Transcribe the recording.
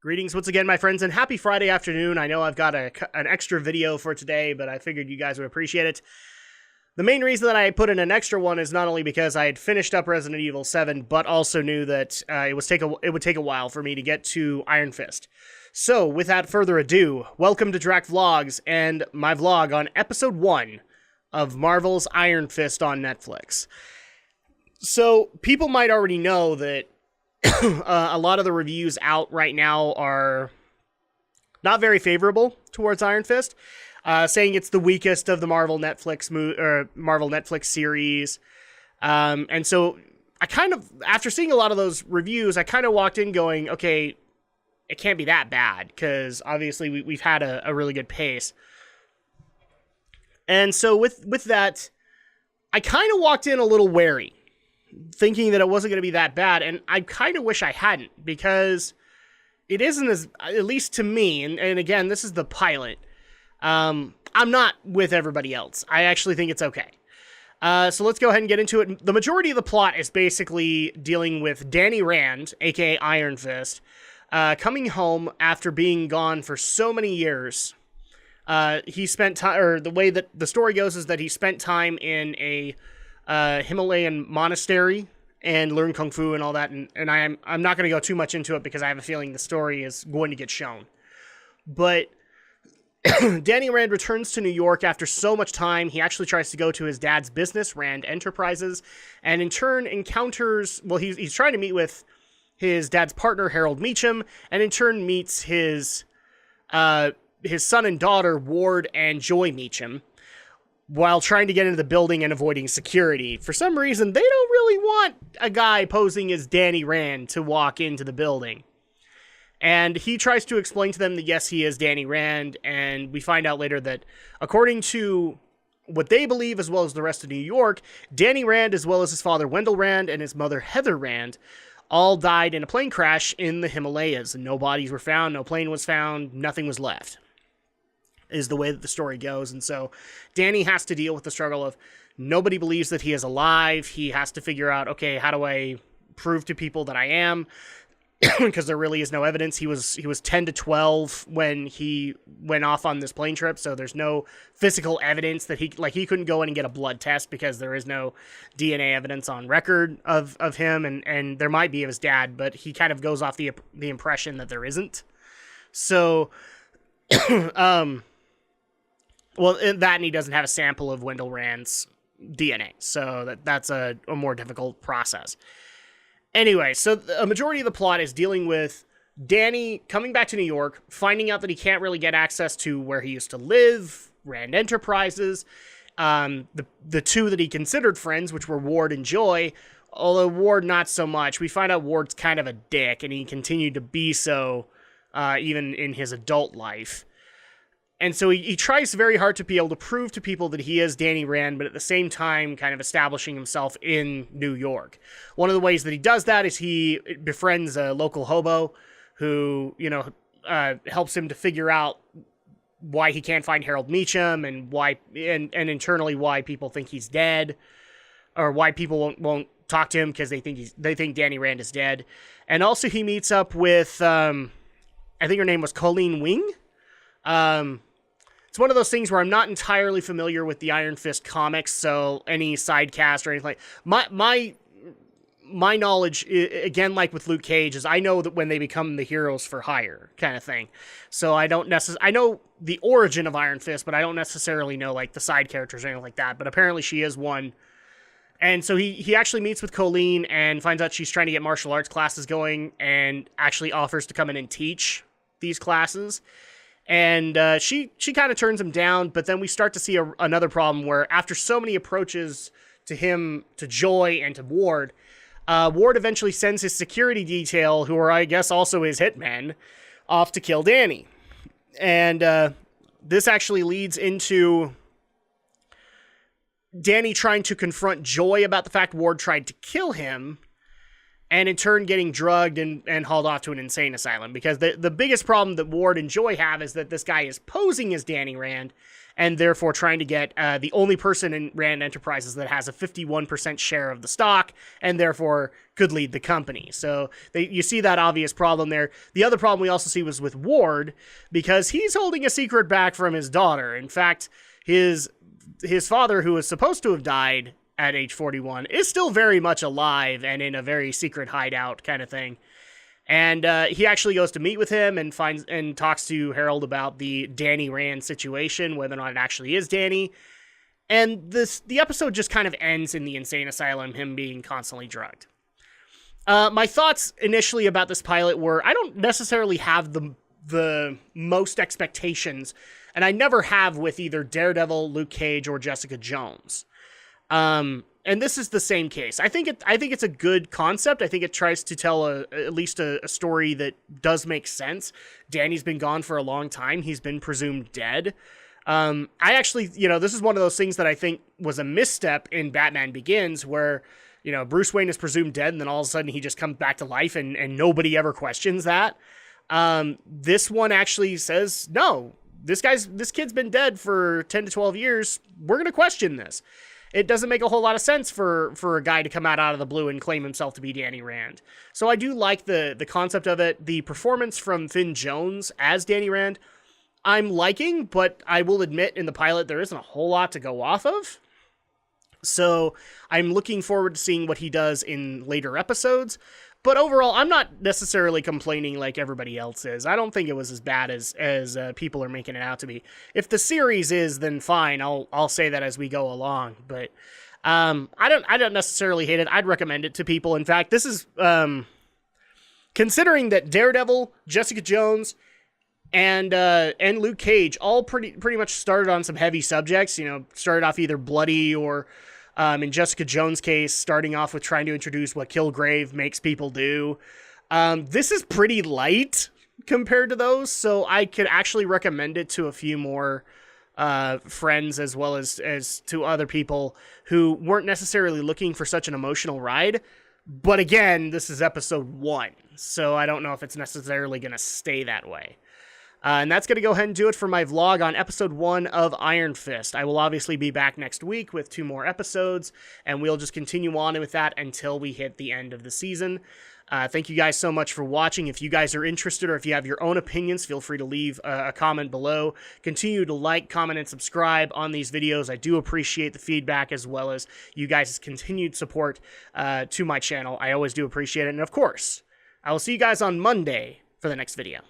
Greetings once again, my friends, and happy Friday afternoon. I know I've got an extra video for today, but I figured you guys would appreciate it. The main reason that I put in an extra one is not only because I had finished up Resident Evil 7, but also knew that it would take a while for me to get to Iron Fist. So, without further ado, welcome to Drak Vlogs and my vlog on Episode 1 of Marvel's Iron Fist on Netflix. So, people might already know that a lot of the reviews out right now are not very favorable towards Iron Fist, saying it's the weakest of the Marvel Netflix series. And so I kind of, after seeing a lot of those reviews, I kind of walked in going, okay, it can't be that bad, because obviously we've had a really good pace. And so with that, I kind of walked in a little wary, thinking that it wasn't going to be that bad, and I kind of wish I hadn't, because it isn't as, at least to me, and again, this is the pilot, I'm not with everybody else. I actually think it's okay. So let's go ahead and get into it. The majority of the plot is basically dealing with Danny Rand, aka Iron Fist, coming home after being gone for so many years. He spent time, or the way that the story goes is that he spent time in a Himalayan monastery and learned kung fu and all that, and I'm not going to go too much into it because I have a feeling the story is going to get shown. But Danny Rand returns to New York after so much time. He actually tries to go to his dad's business, Rand Enterprises, and in turn encounters, well, he's trying to meet with his dad's partner, Harold Meacham, and in turn meets his son and daughter, Ward and Joy Meacham, while trying to get into the building and avoiding security. For some reason, they don't really want a guy posing as Danny Rand to walk into the building. And he tries to explain to them that, yes, he is Danny Rand, and we find out later that, according to what they believe, as well as the rest of New York, Danny Rand, as well as his father Wendell Rand and his mother Heather Rand, all died in a plane crash in the Himalayas. And no bodies were found, no plane was found, nothing was left, is the way that the story goes. And so Danny has to deal with the struggle of nobody believes that he is alive. He has to figure out, okay, how do I prove to people that I am? Because there really is no evidence. He was 10 to 12 when he went off on this plane trip, so there's no physical evidence that he couldn't go in and get a blood test because there is no DNA evidence on record of him, and there might be of his dad, but he kind of goes off the impression that there isn't. So, well, that, and he doesn't have a sample of Wendell Rand's DNA, so that's a more difficult process. Anyway, so a majority of the plot is dealing with Danny coming back to New York, finding out that he can't really get access to where he used to live, Rand Enterprises, the two that he considered friends, which were Ward and Joy, although Ward not so much. We find out Ward's kind of a dick, and he continued to be so even in his adult life. And so he tries very hard to be able to prove to people that he is Danny Rand, but at the same time kind of establishing himself in New York. One of the ways that he does that is he befriends a local hobo who, helps him to figure out why he can't find Harold Meacham and why, and internally why people think he's dead, or why people won't talk to him because they think Danny Rand is dead. And also he meets up with, I think her name was Colleen Wing. It's one of those things where I'm not entirely familiar with the Iron Fist comics, so any side cast or anything like my knowledge, again, like with Luke Cage, is I know that when they become the heroes for hire kind of thing. So I know the origin of Iron Fist, but I don't necessarily know like the side characters or anything like that. But apparently she is one. And so he actually meets with Colleen and finds out she's trying to get martial arts classes going, and actually offers to come in and teach these classes. And she kind of turns him down, but then we start to see another problem where after so many approaches to him, to Joy, and to Ward, Ward eventually sends his security detail, who are, I guess, also his hitmen, off to kill Danny. And this actually leads into Danny trying to confront Joy about the fact Ward tried to kill him, and in turn getting drugged and hauled off to an insane asylum. Because the biggest problem that Ward and Joy have is that this guy is posing as Danny Rand, and therefore trying to get the only person in Rand Enterprises that has a 51% share of the stock, and therefore could lead the company. So you see that obvious problem there. The other problem we also see was with Ward, because he's holding a secret back from his daughter. In fact, his father, who was supposed to have died at age 41, is still very much alive and in a very secret hideout kind of thing. And he actually goes to meet with him and talks to Harold about the Danny Rand situation, whether or not it actually is Danny. And the episode just kind of ends in the insane asylum, him being constantly drugged. My thoughts initially about this pilot were, I don't necessarily have the most expectations, and I never have with either Daredevil, Luke Cage, or Jessica Jones. And this is the same case. I think it's a good concept. I think it tries to tell at least a story that does make sense. Danny's been gone for a long time. He's been presumed dead. I actually, this is one of those things that I think was a misstep in Batman Begins, where, Bruce Wayne is presumed dead, and then all of a sudden he just comes back to life, and nobody ever questions that. This one actually says, no, this kid's been dead for 10 to 12 years. We're going to question this. It doesn't make a whole lot of sense for a guy to come out of the blue and claim himself to be Danny Rand. So I do like the concept of it. The performance from Finn Jones as Danny Rand, I'm liking, but I will admit in the pilot there isn't a whole lot to go off of. So I'm looking forward to seeing what he does in later episodes. But overall, I'm not necessarily complaining like everybody else is. I don't think it was as bad as people are making it out to be. If the series is, then fine. I'll say that as we go along. But I don't necessarily hate it. I'd recommend it to people. In fact, this is considering that Daredevil, Jessica Jones, and Luke Cage all pretty much started on some heavy subjects. Started off either bloody or, in Jessica Jones' case, starting off with trying to introduce what Kilgrave makes people do. This is pretty light compared to those, so I could actually recommend it to a few more friends as well as to other people who weren't necessarily looking for such an emotional ride. But again, this is episode 1, so I don't know if it's necessarily going to stay that way. And that's going to go ahead and do it for my vlog on episode 1 of Iron Fist. I will obviously be back next week with 2 more episodes, and we'll just continue on with that until we hit the end of the season. Thank you guys so much for watching. If you guys are interested or if you have your own opinions, feel free to leave a comment below. Continue to like, comment, and subscribe on these videos. I do appreciate the feedback as well as you guys' continued support to my channel. I always do appreciate it. And of course, I will see you guys on Monday for the next video.